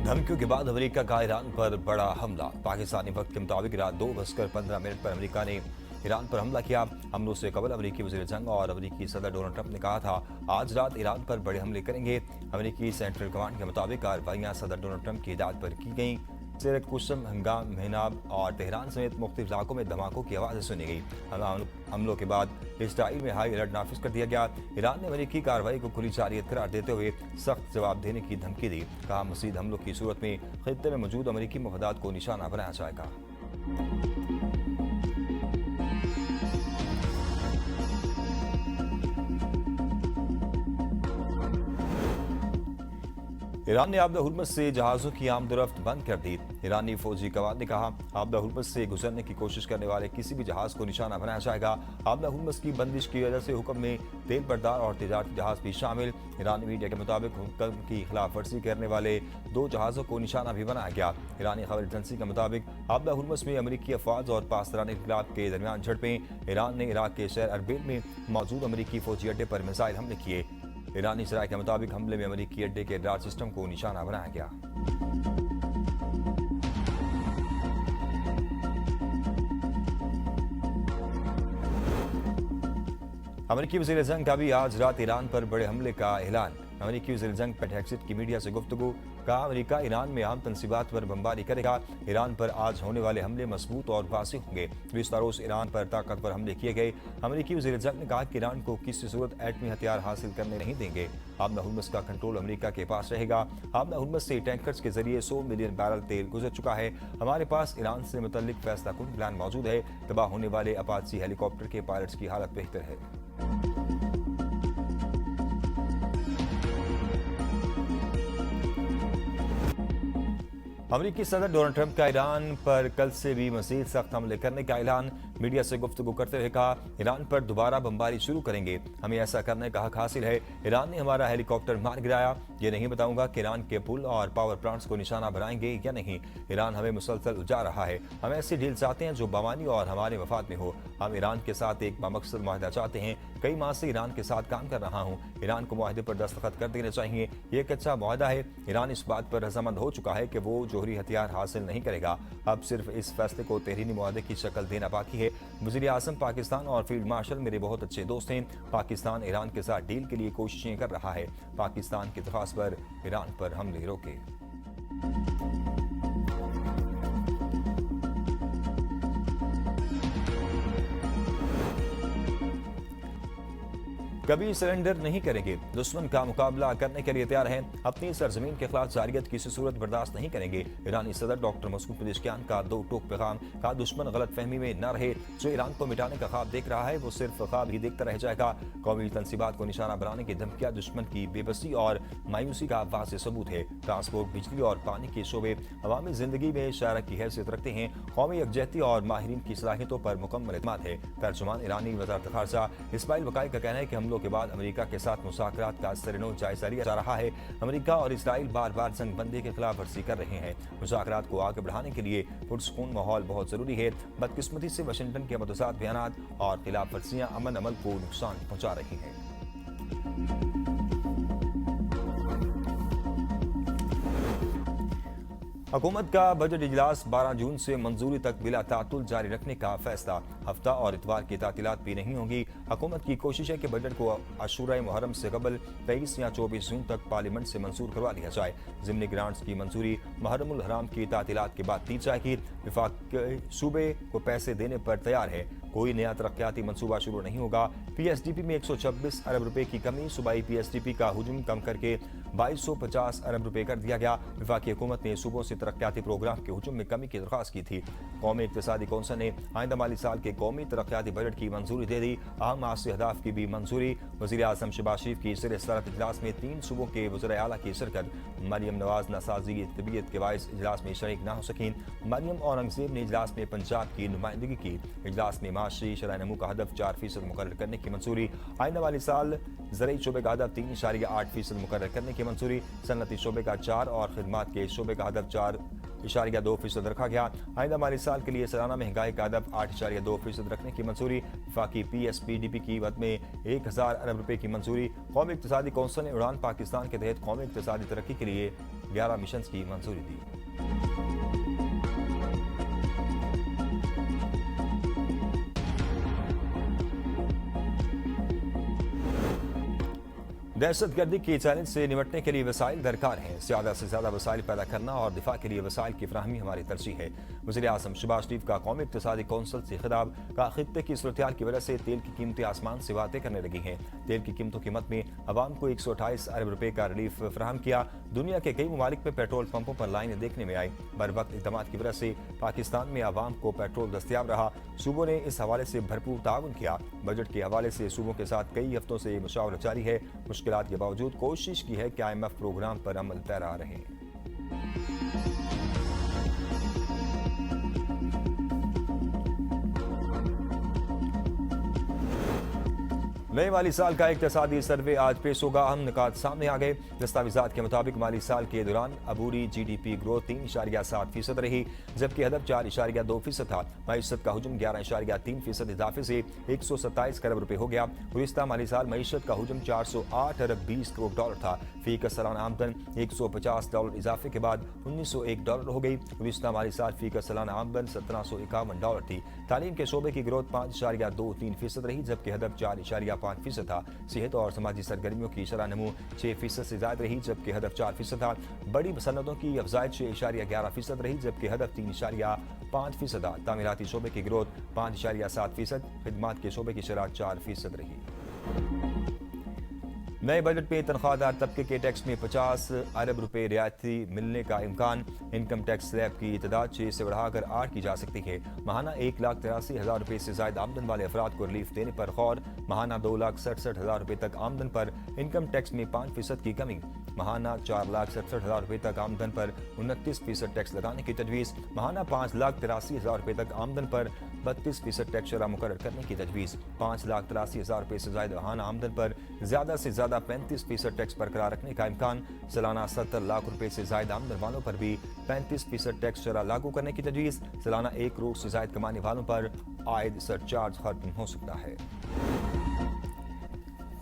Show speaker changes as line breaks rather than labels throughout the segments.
धमकियों के बाद अमेरिका का ईरान पर बड़ा हमला। पाकिस्तानी वक्त के मुताबिक रात 2:15 पर अमेरिका ने ईरान पर हमला किया। हमलों से कबल अमेरिकी वज़ीर जंग और अमेरिकी सदर डोनाल्ड ट्रंप ने कहा था आज रात ईरान पर बड़े हमले करेंगे। अमेरिकी सेंट्रल कमांड के मुताबिक कार्रवाइयां सदर डोनाल्ड ट्रंप की हिदायत पर की गईं। सिरकुसम, हंगाम, मेहनाब और तेहरान समेत मुख्तलिफ इलाकों में धमाकों की आवाज़ें सुनी गई। हमलों के बाद इसराइल में हाई अलर्ट नाफिज कर दिया गया। ईरान ने अमेरिकी कार्रवाई को खुली जारियत करार देते हुए सख्त जवाब देने की धमकी दी। कहा मज़ीद हमलों की सूरत में खित्ते में मौजूद अमेरिकी मफादात को निशाना बनाया जाएगा। ईरान ने आबदा हुर्मुज़ से जहाज़ों की आमदोरफ्त बंद कर दी। ईरानी फौजी कवाद ने कहा आबदा हुर्मुज़ से गुजरने की कोशिश करने वाले किसी भी जहाज़ को निशाना बनाया जाएगा। आबदा हुर्मुज़ की बंदिश की वजह से हुक्म में तेल बरदार और तिजारती जहाज़ भी शामिल। ईरानी मीडिया के मुताबिक हुक्म की खिलाफ वर्जी करने वाले 2 जहाज़ों को निशाना भी बनाया गया। ईरानी खबर एजेंसी के मुताबिक आबदा हुर्मुज़ में अमेरिकी अफवाज और पासदारान इनकलाब के दरमियान झड़पें। ईरान ने इराक के शहर अरबिल में मौजूद अमेरिकी फौजी अड्डे पर मिसाइल हमले किए। ईरानी सराय के मुताबिक हमले में अमेरिकी अड्डे के रडार सिस्टम को निशाना बनाया गया। अमेरिकी वज़ीर जंग का भी आज रात ईरान पर बड़े हमले का ऐलान। अमेरिकी वज़ीर जंग पेट हेग्सेट की मीडिया से गुफ्तगू। कहा अमेरिका ईरान में अहम तनसीबात पर बमबारी करेगा। ईरान पर आज होने वाले हमले मजबूत और वाज़ेह होंगे। विस्तारों ईरान पर ताकतवर हमले किए गए। अमेरिकी वज़ीर जंग ने कहा कि ईरान को किसी सूरत एटमी हथियार हासिल करने नहीं देंगे। आबदा हुर्मुज़ का कंट्रोल अमेरिका के पास रहेगा। आबदा हुर्मुज़ से टैंकर्स के जरिए 100 मिलियन बैरल तेल गुजर चुका है। हमारे पास ईरान से मुतल्लिक फैसला कुन प्लान मौजूद है। तबाह होने वाले अपाची हेलीकॉप्टर के पायलट्स की हालत बेहतर है। अमेरिकी सदर डोनाल्ड ट्रंप का ईरान पर कल से भी मज़ीद सख्त हमले करने का ऐलान। मीडिया से गुफ्तगू करते हुए कहा ईरान पर दोबारा बमबारी शुरू करेंगे। हमें ऐसा करने का हक हासिल है। ईरान ने हमारा हेलीकॉप्टर मार गिराया। ये नहीं बताऊंगा कि ईरान के पुल और पावर प्लांट्स को निशाना बनाएंगे या नहीं। ईरान हमें मुसलसल उजा रहा है। हम ऐसी डील चाहते हैं जो बामानी और हमारे मफाद में हो। हम ईरान के साथ एक बामकसद मुआहदा चाहते हैं। कई माह से ईरान के साथ काम कर रहा हूँ। ईरान को मुआहदे पर दस्तखत कर देने चाहिए। ये एक अच्छा मुआहदा है। ईरान इस बात पर रजामंद हो चुका है कि वो जोहरी हथियार हासिल नहीं करेगा। अब सिर्फ इस फैसले को तहरीरी मुआहदे की शक्ल देना बाकी है। वज़ीर आज़म पाकिस्तान और फील्ड मार्शल मेरे बहुत अच्छे दोस्त हैं। पाकिस्तान ईरान के साथ डील के लिए कोशिशें कर रहा है। पाकिस्तान की दरख्वास्त पर ईरान पर हमले रोके। कभी सरेंडर नहीं करेंगे। दुश्मन का मुकाबला करने के लिए तैयार हैं। अपनी सरजमीन के खिलाफ जारियत किसी सूरत बर्दाश्त नहीं करेंगे। ईरानी सदर डॉक्टर मसूद पेज़ेशकियान का 2 टोक पैगाम। कहा दुश्मन गलत फहमी में न रहे। जो ईरान को मिटाने का ख्वाब देख रहा है वो सिर्फ ख्वाब ही देखता रह जाएगा। कौमी तनसीबात को निशाना बनाने की धमकियां दुश्मन की बेबसी और मायूसी का वाज़ेह सबूत है। ट्रांसपोर्ट, बिजली और पानी के शोबे अवामी जिंदगी में शायरा की हैसियत रखते हैं। कौमी यकजहती और माहिरीन की सलाहियतों पर मुकम्मल एतमाद है। तर्जुमान ईरानी वज़ारत ख़ारजा इस्माइल वकाई का कहना है कि हमलों के बाद अमेरिका के साथ मुज़ाकरात का सरेनो जायजा लिया जा रहा है। अमेरिका और इसराइल बार बार जंग बंदी के खिलाफ वर्जी कर रहे हैं। मुज़ाकरात को आगे बढ़ाने के लिए पुरसुकून माहौल बहुत जरूरी है। बदकिस्मती से वाशिंगटन के मुतज़ाद बयानात और खिलाफ वर्जियां अमन अमल को नुकसान पहुंचा रही हैं। हुकूमत का बजट इजलास 12 जून से मंजूरी तक बिला तातुल जारी रखने का फैसला। हफ्ता और इतवार की तातीलात भी नहीं होंगी। हुकूमत की कोशिश है कि बजट को आशूरा मुहर्रम से कबल 23 या 24 जून तक पार्लियामेंट से मंजूर करवा लिया जाए। ज़िमनी ग्रांट्स की मंजूरी मुहर्रमुल हराम की तातीलात के बाद दी जाएगी। विफाक सूबे को पैसे देने पर तैयार है। कोई नया तरक्याती मंसूबा शुरू नहीं होगा। PSDP में 126 अरब रुपए की कमी। सूबाई PSDP का हुजूम कम करके 2250 अरब रुपए कर दिया गया। वफाकी हुकूमत ने सूबों से तरक्याती प्रोग्राम के हुजूम में कमी की दरख्वास्त की थी। कौमी इक़्तिसादी कौंसिल ने आइंदा माली साल के कौमी तरक्याती बजट की मंजूरी दे दी। अहम आसी अहदाफ की भी मंजूरी। वज़ीर आज़म शहबाज शरीफ की ज़ेर सदरत इजलास में 3 सूबों के वज़ीर आला की शिरकत। मरियम नवाज नासाजी तबीयत के बायस इजलास में शरीक न हो सकीं। मरियम औरंगजेब ने इजलास में पंजाब की नुमाइंदगी की। इजलास में माशी शरह नमू का हदफ 4% मुकर्रर करने की मंजूरी। आइंदा वाली साल ज़रई शोबे का हदफ 3.8% मुकर्रर करने की मंजूरी। सनअती शोबे का 4 और खिदमात के शोबे का हदफ 4 8.2% रखा गया। आइंदा माली साल के लिए सालाना महंगाई का हदफ 8.2% रखने की मंजूरी। वफाकी PSPDP की मद में 1000 अरब रुपए की मंजूरी। कौमी इक़्तिसादी कौंसिल ने उड़ान पाकिस्तान के तहत कौमी इक़्तिसादी तरक्की के लिए 11 मिशन की मंजूरी दी। दहशतगर्दी के चैलेंज से निपटने के लिए वसाइल दरकार हैं। ज़्यादा से ज़्यादा वसाइल पैदा करना और दिफा के लिए वसाइल की फराहमी हमारी तरजीह है। वज़ीर आज़म शहबाज शरीफ का कौमी इक़्तिसादी कौंसिल से खिताब। का खित्ते की सूरत की वजह से तेल की कीमतें आसमान से बातें करने लगी हैं। तेल की कीमतों की मद में अवाम को 128 अरब रुपए का रिलीफ फराहम किया। दुनिया के कई ममालिक में पेट्रोल पंपों पर लाइनें देखने में आई। बर वक्त इक़दाम की वजह से पाकिस्तान में अवाम को पेट्रोल दस्तियाब रहा। सूबों ने इस हवाले से भरपूर ताउन किया। बजट के हवाले से सूबों के साथ कई हफ्तों से मुशावरत जारी है। मुश्किलात के बावजूद कोशिश की है कि IMF प्रोग्राम पर अमल पैरा रहे। नए माली साल का इक़्तिसादी सर्वे आज पेश होगा। अहम निकात सामने आ गए। दस्तावेजात के मुताबिक माली साल के दौरान अबूरी GDP ग्रोथ 3.7% रही, जबकि हदफ 4.2% था। मईशत का हुजम 11.3% इजाफे से 127 खरब रुपए हो गया। गुज़िश्ता माली साल मईशत का हुजम 408 अरब 20 करोड़ डॉलर था। फी का सालाना आमदन $150 इजाफे के बाद $1901 हो गई। गुज़िश्ता माली साल फी का सालाना आमदन $1751 थी। तालीम के शोबे की ग्रोथ 5.23% रही, जबकि हदफ 4.5% था। सेहत और समाजी सरगर्मियों की शरह नमू 6% से ज्यादा रही, जबकि हदफ 4% था। बड़ी सनतों की अफजाइश 6.11% रही, जबकि हदफ 3.5% था। तामीराती शोबे की ग्रोथ 5.7%, खिदमात के शोबे की शरह 4% रही। नए बजट में तनख्वाहदार तबके के टैक्स में 50 अरब रुपए रियायती मिलने का इम्कान। इनकम टैक्स स्लैब की तादाद 6 से बढ़ाकर 8 की जा सकती है। माहाना 1,83,000 रुपए से ज्यादा आमदन वाले अफराद को रिलीफ देने पर गौर। माहाना 2,67,000 रुपए तक आमदन पर इनकम टैक्स में 5% की कमी। माहाना 4,67,000 रुपए तक आमदन पर 29% टैक्स लगाने की तजवीज़। माहाना 5,83,000 रुपए तक आमदन पर 32% टैक्स शरह मुकर्रर करने की तजवीज़। 5,83,000 रुपए से ज्यादा माहाना आमदन पर ज्यादा से ज्यादा 35% टैक्स बरकरार रखने का इम्कान। सालाना 70 लाख रुपए से ज्यादा आमदन वालों पर भी 35% टैक्स शरह लागू करने की तजवीज़। सालाना 1 करोड़ से ज्यादा कमाने वालों पर आयद सरचार्ज खत्म हो सकता है।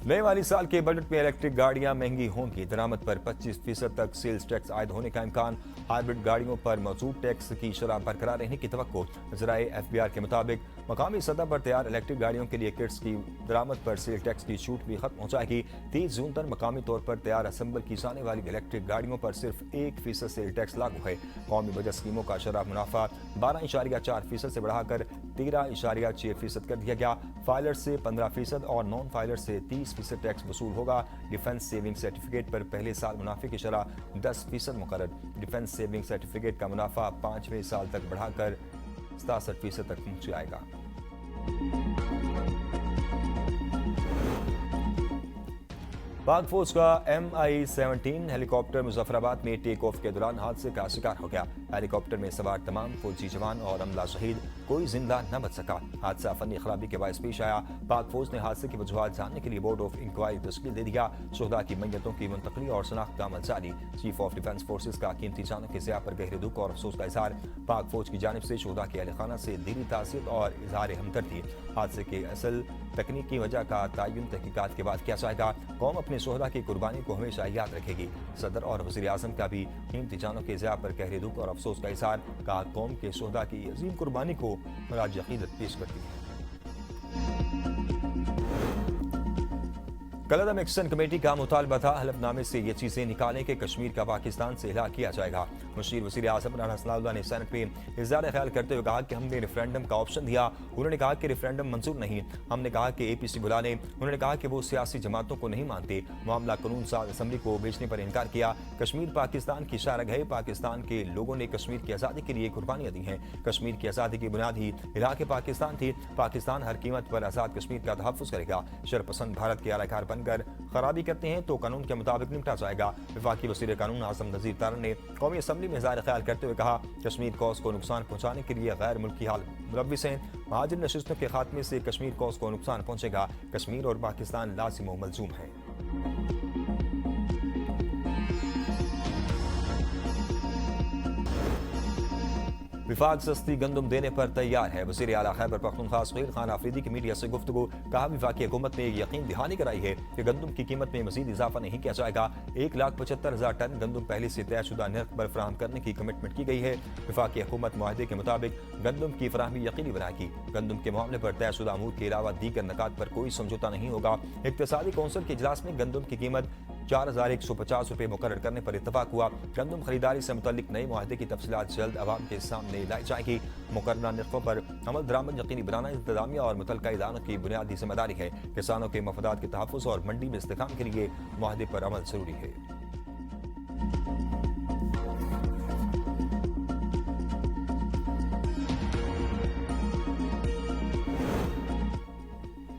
नए माली साल के बजट में इलेक्ट्रिक गाड़ियां महंगी होंगी। दरामद पर 25% तक सेल्स टैक्स आयद होने का इम्कान। हाइब्रिड गाड़ियों पर मौजूद टैक्स की शरह बरकरार रहने की तवक्को। ज़राए FBR के मुताबिक मकामी सतह पर तैयार इलेक्ट्रिक गाड़ियों के लिए किट्स की दरामद पर सेल टैक्स की छूट भी खत्म हो जाएगी। 30 जून तक मकामी तौर पर तैयार असम्बल की जाने वाली इलेक्ट्रिक गाड़ियों पर सिर्फ 1% सेल टैक्स लागू है। कौमी बजट स्कीमों का शरह मुनाफा 12.4% से बढ़ाकर 13.6% कर दिया गया। फाइलर से 15% और नॉन फाइलर से 30% टैक्स वसूल होगा। डिफेंस सेविंग सर्टिफिकेट पर पहले साल मुनाफे की शरह 10% मुकर्रर। डिफेंस सेविंग सर्टिफिकेट का मुनाफा 5वें साल तक बढ़ाकर 67% तक पहुंच जाएगा। पाक फौज का MI-17 हेलीकॉप्टर मुजफ्फराबाद में टेक ऑफ के दौरान हादसे का शिकार हो गया। हेलीकॉप्टर में सवार तमाम फौजी जवान और अमला शहीद, कोई जिंदा न बच सका। हादसा फनी खराबी के बायस पेश आया। पाक फौज ने हादसे की वजूहात जानने के लिए बोर्ड ऑफ इंक्वायरी तश्कील दे दिया। शोहदा की मैयतों की मुंतकली और शनाख्त का अमल जारी। चीफ ऑफ डिफेंस फोर्सेज का कीमती जानों के ज़िया पर गहरे दुख और अफसोस का इजहार। पाक फौज की जानिब से शोहदा के अहल खाना से दिली तासीर और इजहार हमदर्दी। हादसे के असल तकनीकी वजह का तयन तहकीकात के बाद किया जाएगा। कौम अपने शोहदा की कुर्बानी को हमेशा याद रखेगी। सदर और वज़ीर आज़म का भी कीमती जानों के ज़िया पर गहरे दुख और अफसोस का इजहार। कहा कौम के शोहदा की अजीम कुर्बानी को खराज अक़ीदत पेश करती है। कलदम एक्शन कमेटी का मुतालबा था हलफनामे से ये चीजें निकालें कि कश्मीर का पाकिस्तान से हिला किया जाएगा। मुशीर वज़ीर आज़म इमरान हसनाउल्लाह ने सेनेट में इज़हार ख्याल करते हुए कहा कि हमने रेफरेंडम का ऑप्शन दिया। उन्होंने कहा कि रेफरेंडम मंजूर नहीं। हमने कहा कि APC बुला लें। उन्होंने कहा कि वो सियासी जमातों को नहीं मानते। मामला कानून साज असम्बली को भेजने पर इनकार किया। कश्मीर पाकिस्तान की शारग है। पाकिस्तान के लोगों ने कश्मीर की आज़ादी के लिए कुर्बानियाँ दी हैं। कश्मीर की आज़ादी की बुनियाद ही इलाके पाकिस्तान थी। पाकिस्तान हर कीमत पर आज़ाद कश्मीर का तहफ़्फ़ुज़ करेगा। शरपसंद भारत के आलाकार बनकर खराबी करते हैं तो कानून के मुताबिक निपटा जाएगा। वफाकी वज़ीर कानून आज़म नज़ीर तारन ने कौमी असम्बली में इज़हार ख्याल करते हुए कहा कश्मीर कौस को नुकसान पहुँचाने के लिए गैर मुल्की हाल मुलव्विस हैं। महाजिर नशिस्तों के खात्मे से कश्मीर कौस को नुकसान पहुँचेगा। कश्मीर और पाकिस्तान लाजिम व मलजूम है। विफाक सस्ती गंदम देने पर तैयार है। वज़ीर आला खैबर पख्तूनख्वा सुहेल खान आफरीदी की मीडिया से गुफ्तगू। कहा विफाकी हुकूमत ने यकीन दहानी कराई है कि गंदम की कीमत में मजीद इजाफा नहीं किया जाएगा। 1,75,000 टन गंदम पहले से तयशुदा नर्ख पर फराहम करने की कमिटमेंट की गई है। विफाकी हुकूमत मुआहदे के मुताबिक गंदम की फराहमी यकीनी बनाएगी। गंदम के मामले पर तयशुदा अमूर के अलावा दीगर नकात पर कोई समझौता नहीं होगा। इक्तसादी कौंसिल के इजलास में गंदम की कीमत 4,150 रुपये मुकर्रर करने पर इत्तफाक हुआ। गंदम खरीदारी से मुतल्लिक नए मुआहदे की तफसीलात जल्द अवाम के सामने लाई जाएगी। मुकर्रर नर्खों पर अमल दरामद यकीनी बनाना इंतजामिया और मुतल्लिका इदारों की बुनियादी जिम्मेदारी है। किसानों के मफादात के तहफ़्फ़ुज़ और मंडी में इस्तेहकाम के लिए मुआहदे पर अमल जरूरी है।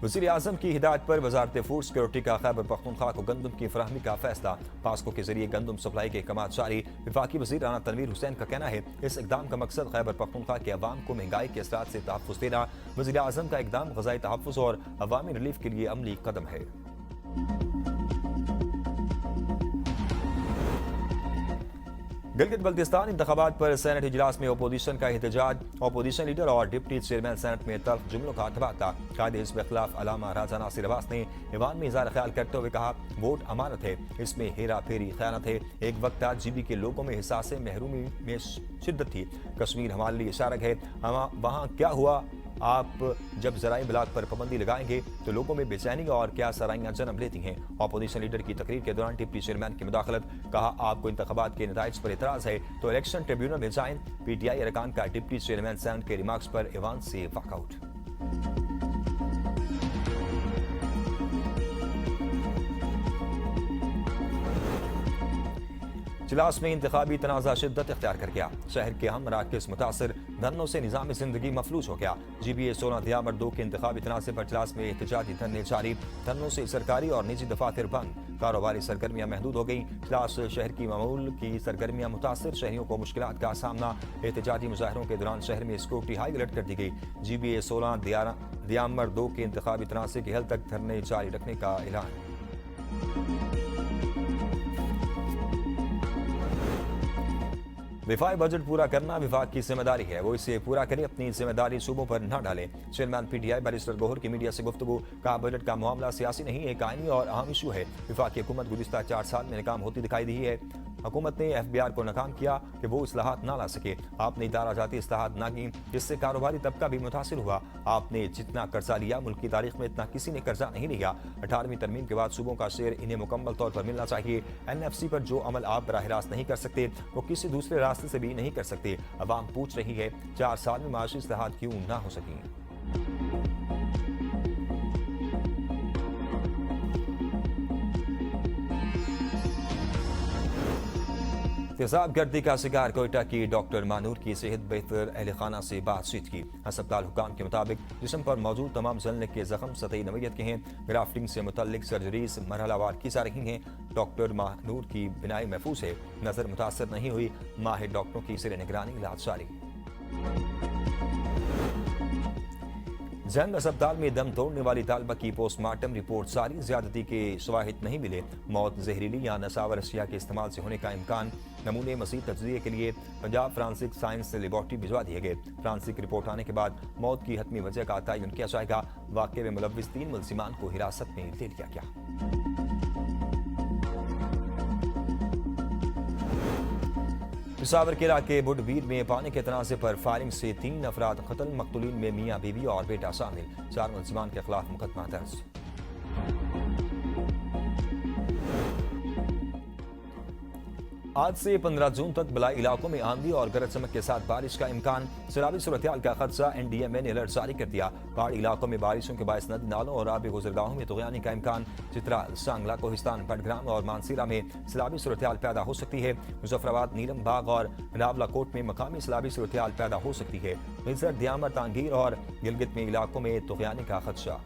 वज़ीर आज़म की हिदायत पर वज़ारत फूड सिक्योरिटी का खैबर पख्तूनख्वा को गंदम की फराहमी का फैसला। पास्को के जरिए गंदम सप्लाई के अहकाम जारी। विफाकी वज़ीर राना तनवीर हुसैन का कहना है इस इकदाम का मकसद खैबर पख्तूनख्वा के अवाम को महंगाई के असरात से तहफ़्फ़ुज़ देना। वज़ीर आज़म का इकदाम ग़ज़ाई तहफ़्फ़ुज़ और अवामी रिलीफ के लिए अमली कदम है। गिलगित बल्तिस्तान इंतखाबात पर सेनेट इजलास में अपोजिशन का एहतजाज। अपोजिशन लीडर और डिप्टी चेयरमैन सेनेट में तल्ख जुमलों का तबादला। कायदे हिज़्ब खिलाफ अलामा राजा नासिर अब्बास ने ईवान में इज़हार ख्याल करते हुए कहा वोट अमानत है, इसमें हेरा फेरी खयानत है। एक वक्त था जीबी के लोगों में एहसास महरूमी में शिद्दत थी। कश्मीर हमारे लिए इशारक है, वहाँ क्या हुआ? आप जब ज़राए इबलाग पर पाबंदी लगाएंगे तो लोगों में बेचैनी और क्या सराइयाँ जन्म लेती हैं। अपोजिशन लीडर की तकरीर के दौरान डिप्टी चेयरमैन की मुदाखलत। कहा आपको इंतखाबात के नताइज पर एतराज़ है तो इलेक्शन ट्रिब्यूनल में जाएं। PTI अरकान का डिप्टी चेयरमैन सेनेट के रिमार्क्स पर ईवान से वॉकआउट। इजलास में इंतखाबी तनाज़ा शिद्दत इख्तियार कर गया। शहर के अहम मराकज़ मुतासर, धरनों से निज़ाम ज़िंदगी मफलूज हो गया। GBA 16 दियामर 2 के इंतखाबी तनाज़े पर इजलास में एहतजाजी धरने जारी। धरनों से सरकारी और निजी दफातर बंद, कारोबारी सरगर्मियाँ महदूद हो गई। इजलास शहर की मामूल की सरगर्मियाँ मुतासर शहरियों को मुश्किलात का सामना। एहतजाजी मुजाहरों के दौरान शहर में सिक्योरिटी हाई अलर्ट कर दी गई। GBA 16 दियामर 2 के इंतखाबी तनाज़े के हल तक धरने जारी रखने का ऐलान। विफाई बजट पूरा करना विभाग की जिम्मेदारी है, वो इसे पूरा करे, अपनी जिम्मेदारी सूबों पर न डालें। चेयरमैन PTI बैरिस्टर गोहर की मीडिया से गुफ्तगू। कहा बजट का मामला सियासी नहीं, एक आईनी और अहम इशू है। विफाकी हुकूमत गुज़िश्ता 4 साल में नाकाम होती दिखाई दी है। हुकूमत ने FBR को नाकाम किया कि वो इस्लाहात ना ला सके। आपने इदारा जाती इस्लाहात ना की, जिससे कारोबारी तबका भी मुतासिर हुआ। आपने जितना कर्जा लिया मुल्क की तारीख में इतना किसी ने कर्जा नहीं लिया। 18वीं तरमीम के बाद सूबों का शेयर इन्हें मुकम्मल तौर पर मिलना चाहिए। NFC पर जो अमल आप बराह रास्त नहीं कर सकते वो किसी दूसरे रास्ते से भी नहीं कर सकते। अवाम पूछ रही है 4 साल में माशी इस्लाहात क्यों ना हो सकी। तेजाब गर्दी का शिकार कोयटा की डॉक्टर मानूर की सेहत बेहतर, अहल खाना से बातचीत की। अस्पताल हुकाम के मुताबिक जिस्म पर मौजूद तमाम जलने के जख्म सतही नवीयत के हैं। ग्राफ्टिंग से मुतल्लिक सर्जरीज मरहलावार की जा रही हैं। डॉक्टर मानूर की बिनाई महफूज है, नजर मुतासर नहीं हुई। माहिर डॉक्टरों की ज़ेर निगरानी इलाज जारी। जैन अस्पताल में दम तोड़ने वाली तालबा की पोस्टमार्टम रिपोर्ट जारी। ज्यादती के शवाहिद नहीं मिले। मौत जहरीली या नशावर अशिया के इस्तेमाल से होने का इम्कान। नमूने मज़ीद तज्ज़िये के लिए पंजाब फ्रांसिक साइंस लेबॉर्ट्री भिजवा दिए गए। फ्रांसिक रिपोर्ट आने के बाद मौत की हतमी वजह का तयन किया जाएगा। वाक़े में मुलव्विस 3 मुल्ज़िमान को हिरासत में ले लिया गया। पिशावर के इलाके बुडवीर में पानी के तनाज़े पर फायरिंग से 3 अफराद कत्ल। मकतूलीन में मियाँ बीवी और बेटा शामिल। 4 मुल्ज़िमान के खिलाफ मुकदमा दर्ज। आज से 15 जून तक बलाई इलाकों में आंधी और गरज चमक के साथ बारिश का इम्कान। सैलाबी सूरत-ए-हाल का खदशा, NDMA ने अलर्ट जारी कर दिया। पहाड़ी इलाकों में बारिशों के बायस नदी नालों और आबी गुजरगाहों में तुग़यानी का इम्कान। चित्राल, सांगला, कोहिस्तान, बडग्राम और मानसीरा में सैलाबी सूरत-ए-हाल पैदा हो सकती है। मुजफ्फराबाद, नीलम बाग और रावलाकोट में मकामी सैलाबी सूरत-ए-हाल पैदा हो सकती है। मिज़र, दियामर, तांगीर और गिलगित में इलाकों में तुग़यानी का खदशा।